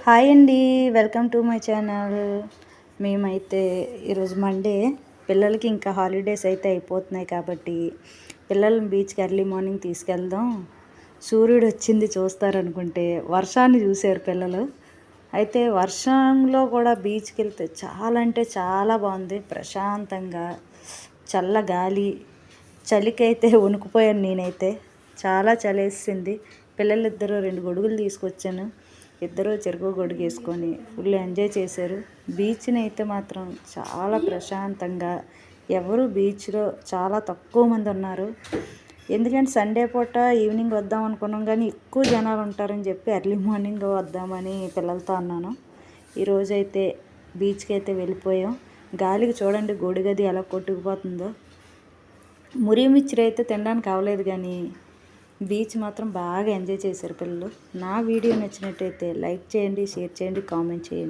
Hi అండి, welcome to my channel. మేమైతే ఈరోజు మండే, పిల్లలకి ఇంకా హాలిడేస్ అయితే అయిపోతున్నాయి కాబట్టి పిల్లల్ని బీచ్కి ఎర్లీ మార్నింగ్ తీసుకెళ్దాం, సూర్యుడు వచ్చింది చూస్తారనుకుంటే వర్షాన్ని చూశారు పిల్లలు. అయితే వర్షంలో కూడా బీచ్కి వెళ్తే చాలా అంటే చాలా బాగుంది, ప్రశాంతంగా చల్ల గాలి. చలికైతే వణుకుపోయాను నేనైతే, చాలా చలేసింది. పిల్లలిద్దరూ 2 గొడుగులు తీసుకొచ్చాను, ఇద్దరు చెరుకు గొడుగు వేసుకొని ఫుల్ ఎంజాయ్ చేశారు. బీచ్ని అయితే మాత్రం చాలా ప్రశాంతంగా, ఎవరు బీచ్లో చాలా తక్కువ మంది ఉన్నారు. ఎందుకంటే సండే పూట ఈవినింగ్ వద్దాం అనుకున్నాం, కానీ ఎక్కువ జనాలు ఉంటారని చెప్పి ఎర్లీ మార్నింగ్ వద్దామని పిల్లలతో అన్నాను. ఈరోజైతే బీచ్కి అయితే వెళ్ళిపోయాం. గాలికి చూడండి గొడుగది ఎలా కొట్టుకుపోతుందో. మురి మిక్చర్ అయితే తినడానికి అవ్వలేదు, కానీ బీచ్ మాత్రం బాగా ఎంజాయ్ చేశారు పిల్లలు. నా వీడియో నచ్చినట్టయితే లైక్ చేయండి, షేర్ చేయండి, కామెంట్ చేయండి.